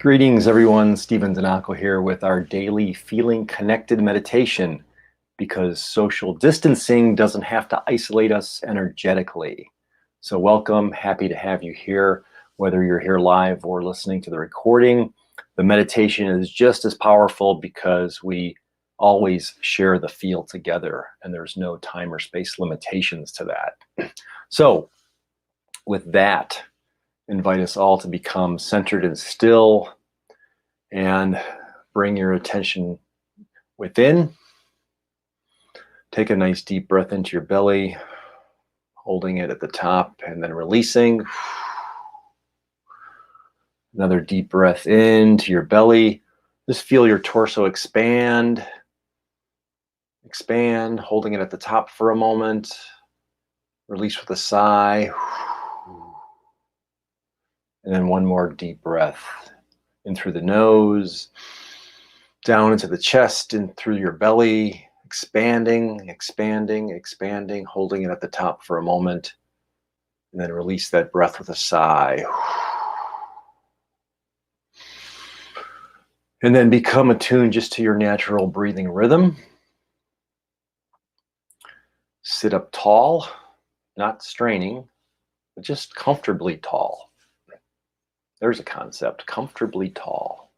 Greetings, everyone. Stephen Zanacco here with our daily Feeling Connected meditation, because social distancing doesn't have to isolate us energetically. So welcome, happy to have you here, whether you're here live or listening to the recording. The meditation is just as powerful because we always share the feel together, and there's no time or space limitations to that. So with that, invite us all to become centered and still and bring your attention within. Take a nice deep breath into your belly, holding it at the top and then releasing. Another deep breath into your belly. Just feel your torso expand, holding it at the top for a moment. Release with a sigh. And then one more deep breath in through the nose, down into the chest and through your belly, expanding, holding it at the top for a moment, and then release that breath with a sigh. And then become attuned just to your natural breathing rhythm. Sit up tall, not straining, but just comfortably tall. There's a concept, comfortably tall.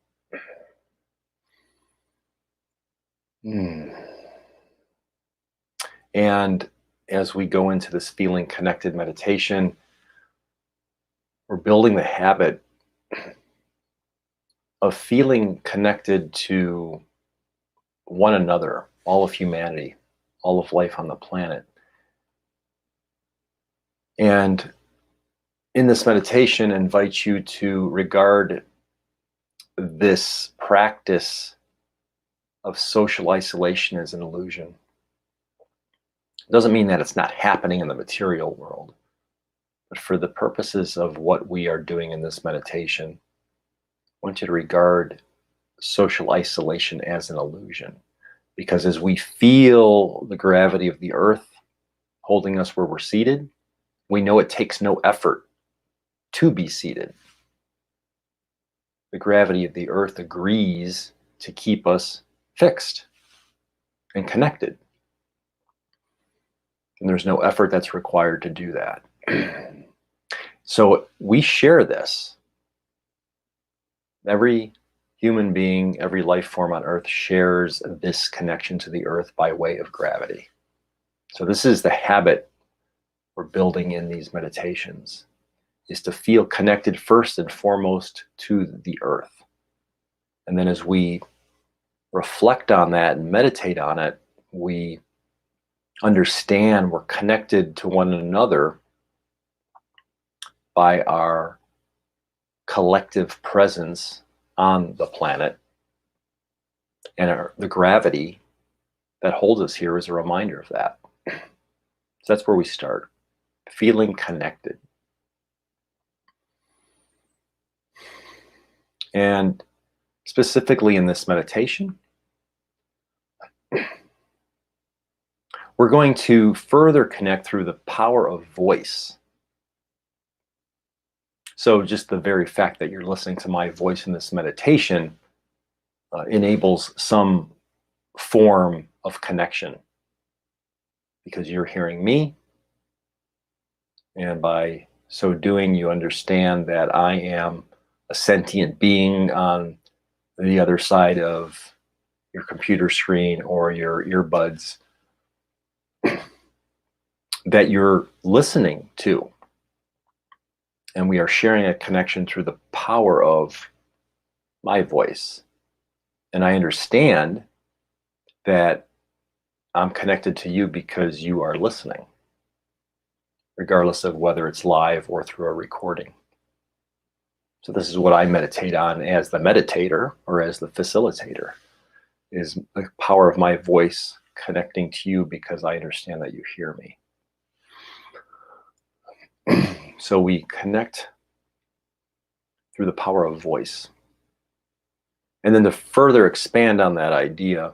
And as we go into this feeling connected meditation, we're building the habit of feeling connected to one another, all of humanity, all of life on the planet. And in this meditation, I invite you to regard this practice of social isolation as an illusion. It doesn't mean that it's not happening in the material world, but for the purposes of what we are doing in this meditation, I want you to regard social isolation as an illusion. Because as we feel the gravity of the earth holding us where we're seated, we know it takes no effort to be seated. The gravity of the earth agrees to keep us fixed and connected. And there's no effort that's required to do that. So we share this. Every human being, every life form on earth shares this connection to the earth by way of gravity. So this is the habit we're building in these meditations, is to feel connected first and foremost to the earth. And then as we reflect on that and meditate on it, we understand we're connected to one another by our collective presence on the planet. And the gravity that holds us here is a reminder of that. So that's where we start, feeling connected. And specifically in this meditation, we're going to further connect through the power of voice. So just the very fact that you're listening to my voice in this meditation enables some form of connection, because you're hearing me, and by so doing, you understand that I am a sentient being on the other side of your computer screen or your earbuds that you're listening to. And we are sharing a connection through the power of my voice. And I understand that I'm connected to you because you are listening, regardless of whether it's live or through a recording. So this is what I meditate on as the meditator or as the facilitator, is the power of my voice connecting to you because I understand that you hear me. So we connect through the power of voice. And then to further expand on that idea,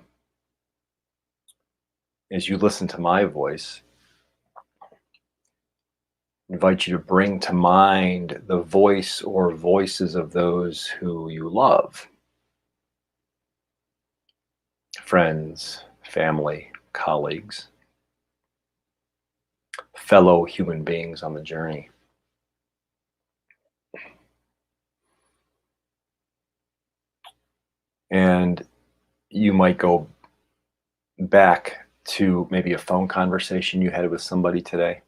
as you listen to my voice, invite you to bring to mind the voice or voices of those who you love, friends, family, colleagues, fellow human beings on the journey. And you might go back to maybe a phone conversation you had with somebody today,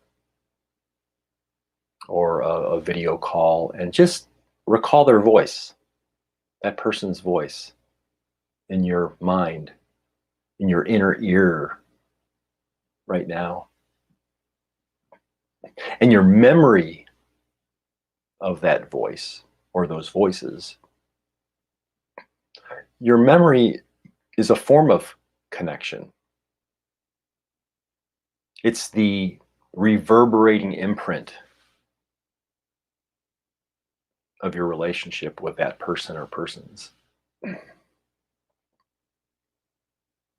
or a video call, and just recall their voice, that person's voice in your mind, in your inner ear right now. And your memory of that voice or those voices, your memory is a form of connection. It's the reverberating imprint of your relationship with that person or persons.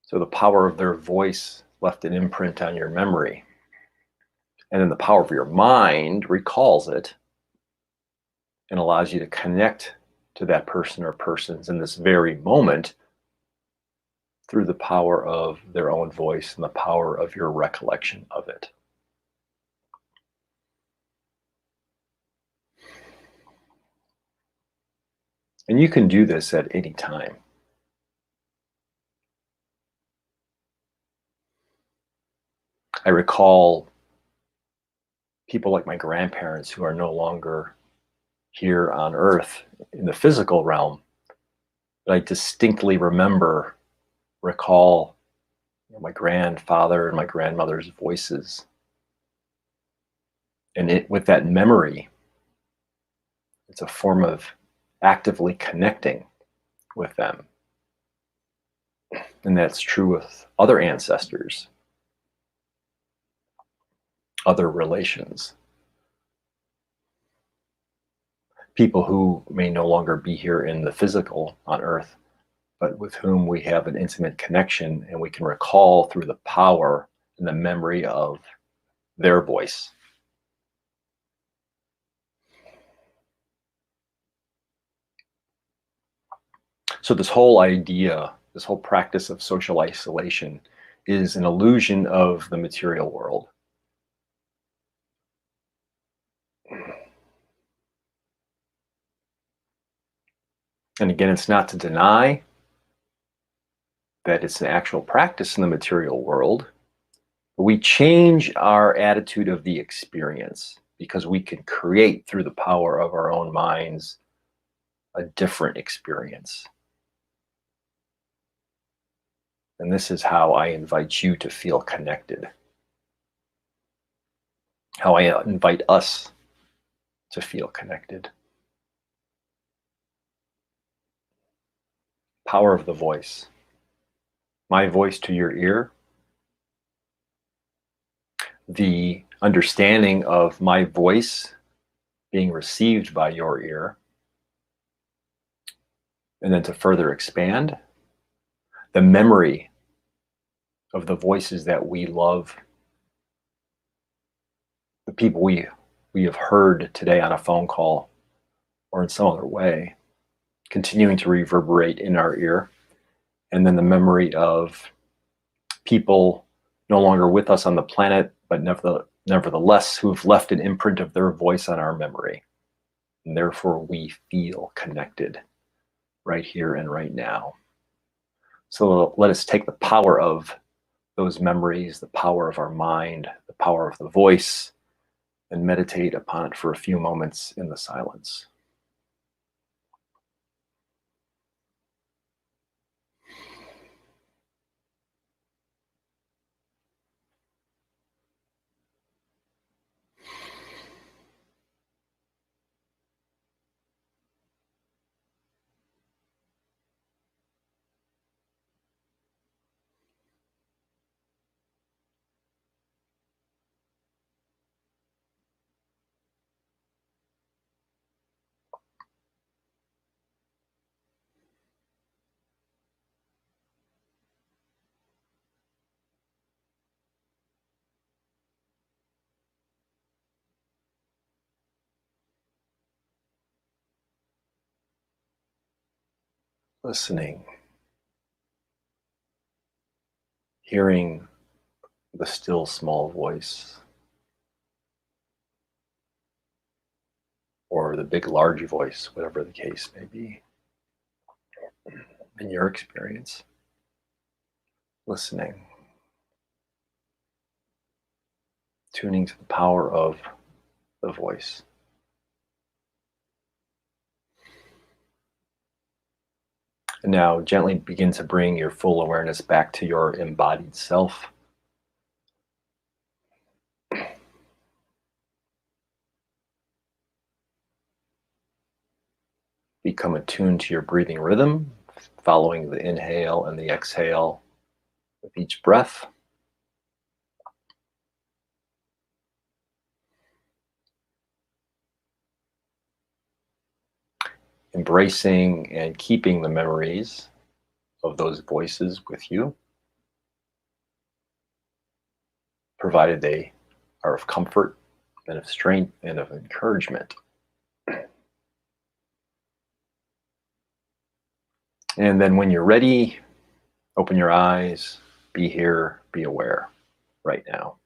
So the power of their voice left an imprint on your memory. And then the power of your mind recalls it and allows you to connect to that person or persons in this very moment through the power of their own voice and the power of your recollection of it. And you can do this at any time. I recall people like my grandparents who are no longer here on earth in the physical realm, but I distinctly recall my grandfather and my grandmother's voices. And with that memory, it's a form of actively connecting with them. And that's true with other ancestors, other relations, people who may no longer be here in the physical on earth, but with whom we have an intimate connection and we can recall through the power and the memory of their voice. So this whole idea, this whole practice of social isolation is an illusion of the material world. And again, it's not to deny that it's an actual practice in the material world. But we change our attitude of the experience because we can create through the power of our own minds a different experience. And this is how I invite you to feel connected. How I invite us to feel connected. Power of the voice. My voice to your ear. The understanding of my voice being received by your ear. And then to further expand, the memory of the voices that we love, the people we have heard today on a phone call or in some other way, continuing to reverberate in our ear. And then the memory of people no longer with us on the planet, but nevertheless who've left an imprint of their voice on our memory. And therefore we feel connected right here and right now. So let us take the power of those memories, the power of our mind, the power of the voice, and meditate upon it for a few moments in the silence. listening, hearing the still small voice or the big large voice, whatever the case may be in your experience. Listening, tuning to the power of the voice. And now gently begin to bring your full awareness back to your embodied self. Become attuned to your breathing rhythm, following the inhale and the exhale with each breath. Embracing and keeping the memories of those voices with you, provided they are of comfort and of strength and of encouragement. And then when you're ready, open your eyes, be here, be aware right now.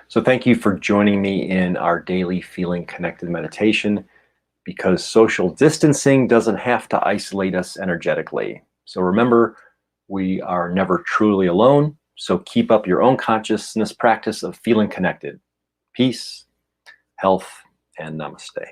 So thank you for joining me in our daily feeling connected meditation, because social distancing doesn't have to isolate us energetically. So remember, we are never truly alone. So keep up your own consciousness practice of feeling connected. Peace, health, and namaste.